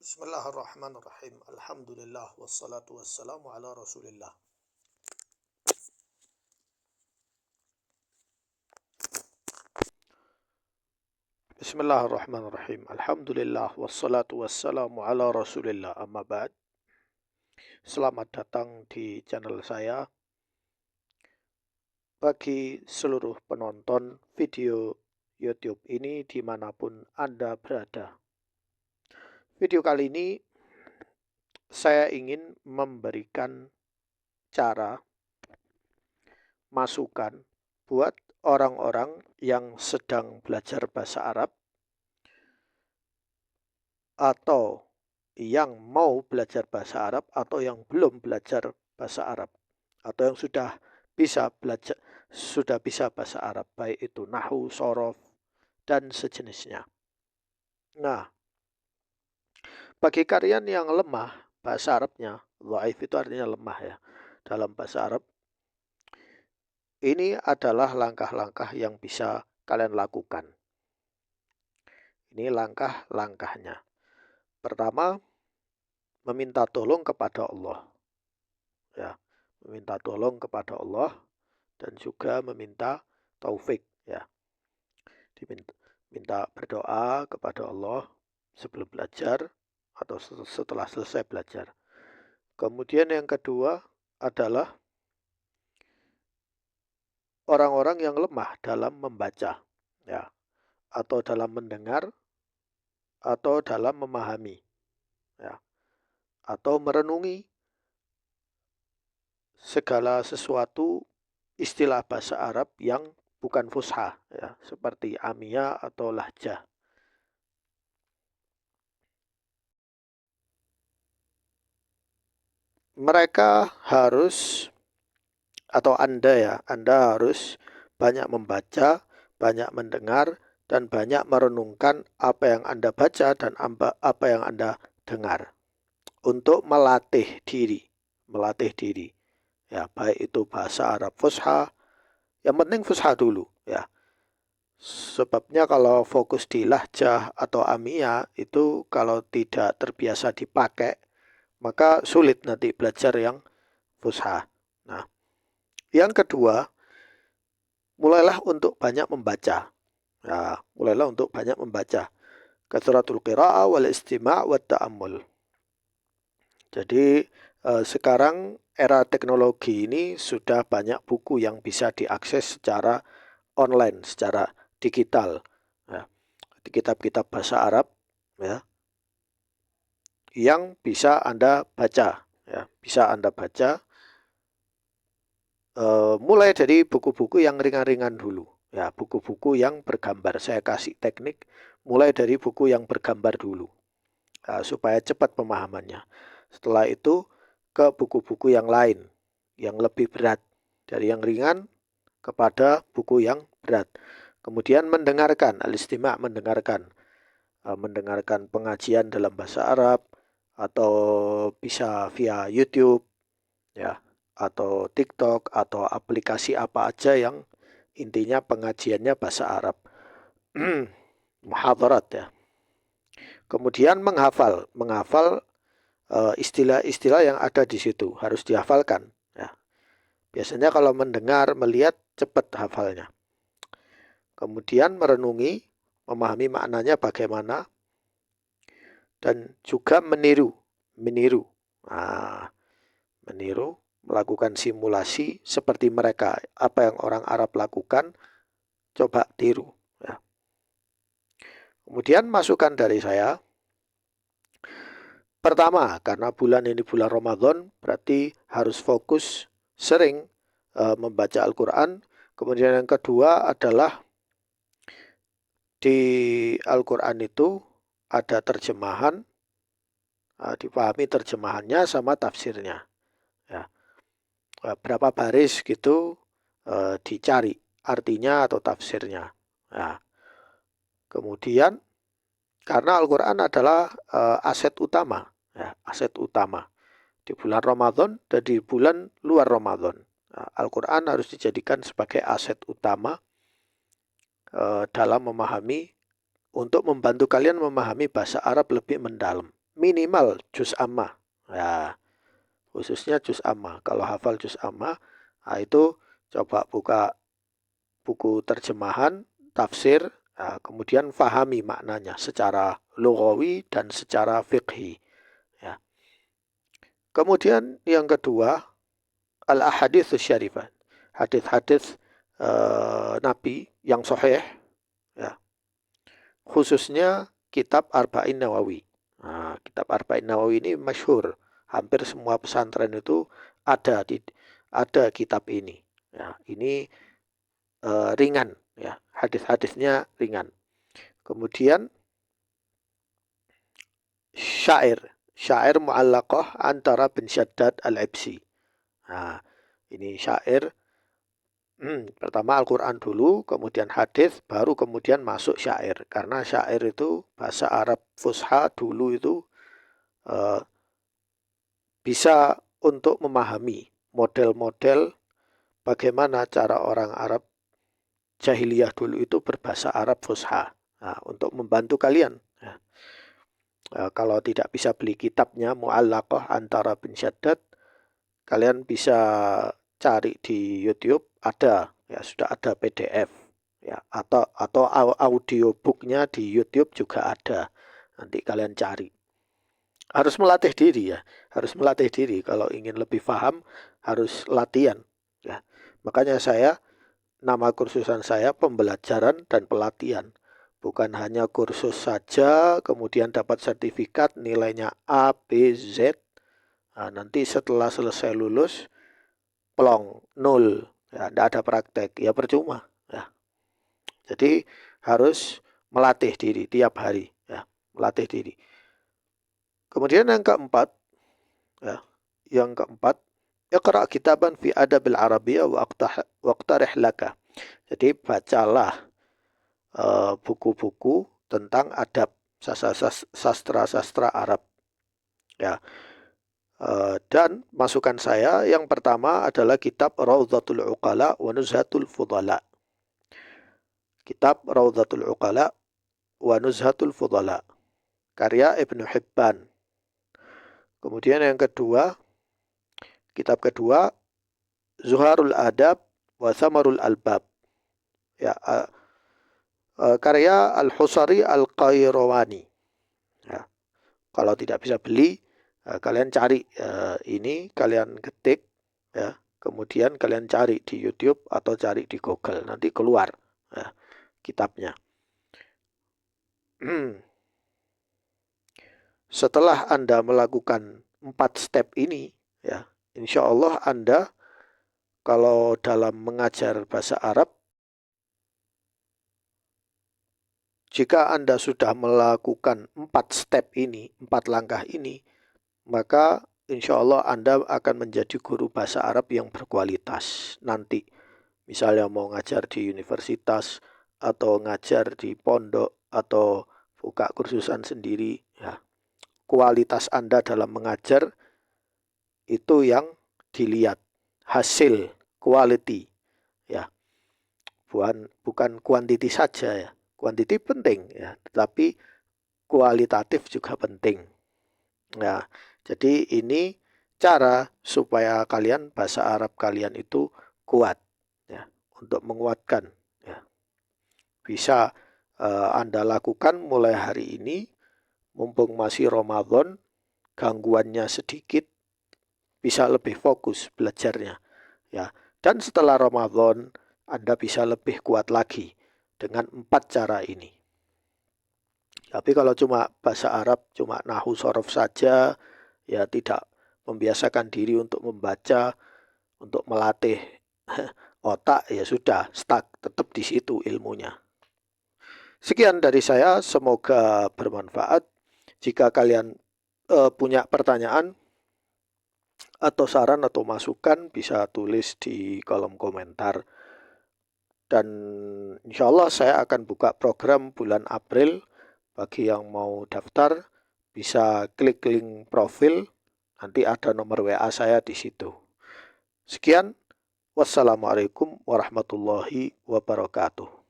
Bismillahirrahmanirrahim. Alhamdulillah wassalatu wassalamu ala Rasulillah. Bismillahirrahmanirrahim. Alhamdulillah wassalatu wassalamu ala Rasulillah. Amma ba'd. Selamat datang di channel saya. Bagi seluruh penonton video YouTube ini dimanapun Anda berada. Video kali ini saya ingin memberikan cara, masukan buat orang-orang yang sedang belajar bahasa Arab atau yang mau belajar bahasa Arab atau yang belum belajar bahasa Arab atau yang sudah bisa bahasa Arab, baik itu nahwu, shorof, dan sejenisnya. Nah, bagi kalian yang lemah bahasa Arabnya, dhaif itu artinya lemah ya dalam bahasa Arab, ini adalah langkah-langkah yang bisa kalian lakukan. Ini langkah-langkahnya. Pertama, meminta tolong kepada Allah. Ya, meminta tolong kepada Allah dan juga meminta taufik ya. Minta berdoa kepada Allah sebelum belajar atau setelah selesai belajar. Kemudian yang kedua adalah orang-orang yang lemah dalam membaca ya, atau dalam mendengar atau dalam memahami ya, atau merenungi segala sesuatu istilah bahasa Arab yang bukan fusha ya, seperti amiyah atau lahjah. Mereka harus, atau Anda harus banyak membaca, banyak mendengar, dan banyak merenungkan apa yang Anda baca dan apa yang Anda dengar untuk melatih diri ya, baik itu bahasa Arab fusha, yang penting fusha dulu ya. Sebabnya kalau fokus di lahjah atau amiyah itu kalau tidak terbiasa dipakai, maka sulit nanti belajar yang fusha. Nah, yang kedua, mulailah untuk banyak membaca. Ya, mulailah untuk banyak membaca. Katsratul qira'ah wal istima' wat ta'ammul. Jadi sekarang era teknologi ini sudah banyak buku yang bisa diakses secara online, secara digital. Ya, kitab-kitab bahasa Arab ya, yang bisa Anda baca. Ya, bisa Anda baca mulai dari buku-buku yang ringan-ringan dulu. Ya, buku-buku yang bergambar. Saya kasih teknik mulai dari buku yang bergambar dulu. Supaya cepat pemahamannya. Setelah itu ke buku-buku yang lain, yang lebih berat. Dari yang ringan kepada buku yang berat. Kemudian mendengarkan, al-istima' mendengarkan. Mendengarkan pengajian dalam bahasa Arab, atau bisa via YouTube, ya, atau TikTok, atau aplikasi apa aja yang intinya pengajiannya bahasa Arab. Muhadharat ya. Kemudian menghafal istilah-istilah yang ada di situ harus dihafalkan ya. Biasanya kalau mendengar, melihat cepat hafalnya. Kemudian merenungi, memahami maknanya bagaimana, dan juga meniru. Nah, meniru, melakukan simulasi seperti mereka, apa yang orang Arab lakukan, coba tiru ya. Kemudian masukan dari saya, pertama, karena bulan ini bulan Ramadan, berarti harus fokus sering membaca Al-Quran. Kemudian yang kedua adalah di Al-Quran itu ada terjemahan, dipahami terjemahannya sama tafsirnya. Ya. Berapa baris gitu dicari artinya atau tafsirnya. Nah, kemudian karena Al-Quran adalah aset utama, ya, aset utama di bulan Ramadan dan di bulan luar Ramadan. Nah, Al-Quran harus dijadikan sebagai aset utama dalam memahami, untuk membantu kalian memahami bahasa Arab lebih mendalam. minimal juz amma. Ya, khususnya juz amma. Kalau hafal juz amma, nah itu coba buka buku terjemahan, tafsir, nah, kemudian fahami maknanya secara lughawi dan secara fiqhi. Ya. Kemudian yang kedua, al-ahadits syarifah. Hadis-hadis Nabi yang sahih, ya. Khususnya kitab Arba'in Nawawi. Nah, kitab Arba'in Nawawi ini masyhur. Hampir semua pesantren itu ada kitab ini. Ya, ini ringan, ya. Hadis-hadisnya ringan. Kemudian syair mu'allaqah antara bin Syaddad al-Ibsi. Nah, ini syair. Pertama Al-Quran dulu, kemudian hadis, baru kemudian masuk syair. Karena syair itu bahasa Arab fusha dulu itu bisa untuk memahami model-model bagaimana cara orang Arab jahiliyah dulu itu berbahasa Arab fusha. Nah, untuk membantu kalian. Nah, kalau tidak bisa beli kitabnya Mu'allaqah antara bin Syaddad, kalian bisa cari di YouTube, ada ya, sudah ada PDF ya, atau audiobooknya di YouTube juga ada. Nanti kalian cari. Harus melatih diri ya, harus melatih diri. Kalau ingin lebih paham harus latihan ya. Makanya nama kursusan saya pembelajaran dan pelatihan. Bukan hanya kursus saja, kemudian dapat sertifikat nilainya A, B, Z. Nah, nanti setelah selesai lulus, plong, nol. Ya, tidak ada praktek, ya percuma. Ya. Jadi harus melatih diri tiap hari. Ya, melatih diri. Kemudian yang keempat, iqra' kitaban fi adabil arabiyyah waqtarih laka. Jadi bacalah buku-buku tentang adab sastra-sastra Arab. Ya. Dan masukan saya yang pertama adalah kitab Raudhatul Uqala wa Nuzhatul Fudala. Kitab Raudhatul Uqala wa Nuzhatul Fudala, karya Ibnu Hibban. Kemudian yang kedua, kitab kedua Zuharul Adab wa Thamarul Albab. Ya, karya Al-Husari Al-Qayrawani. Ya. Kalau tidak bisa beli, kalian cari ini, kalian ketik ya, kemudian kalian cari di YouTube atau cari di Google, nanti keluar ya, kitabnya. Setelah Anda melakukan 4 step ini ya, insya Allah Anda kalau dalam mengajar bahasa Arab, jika Anda sudah melakukan 4 step ini, 4 langkah ini, maka insya Allah Anda akan menjadi guru bahasa Arab yang berkualitas nanti. Misalnya mau ngajar di universitas, atau ngajar di pondok, atau buka kursusan sendiri. Ya. Kualitas Anda dalam mengajar itu yang dilihat. Hasil, quality. Ya. Bukan quantity saja ya. Quantity penting ya, tetapi kualitatif juga penting. Ya. Jadi ini cara supaya kalian bahasa Arab kalian itu kuat ya, untuk menguatkan ya. Bisa Anda lakukan mulai hari ini, mumpung masih Ramadan, gangguannya sedikit, bisa lebih fokus belajarnya ya. Dan setelah Ramadan Anda bisa lebih kuat lagi dengan 4 cara ini. Tapi kalau cuma bahasa Arab, cuma nahu sorof saja, ya tidak membiasakan diri untuk membaca, untuk melatih otak, ya sudah stuck, tetap di situ ilmunya. Sekian dari saya, semoga bermanfaat. Jika kalian punya pertanyaan atau saran atau masukan, bisa tulis di kolom komentar. Dan insya Allah saya akan buka program bulan April. Bagi yang mau daftar, bisa klik link profil, nanti ada nomor WA saya di situ. Sekian, wassalamualaikum warahmatullahi wabarakatuh.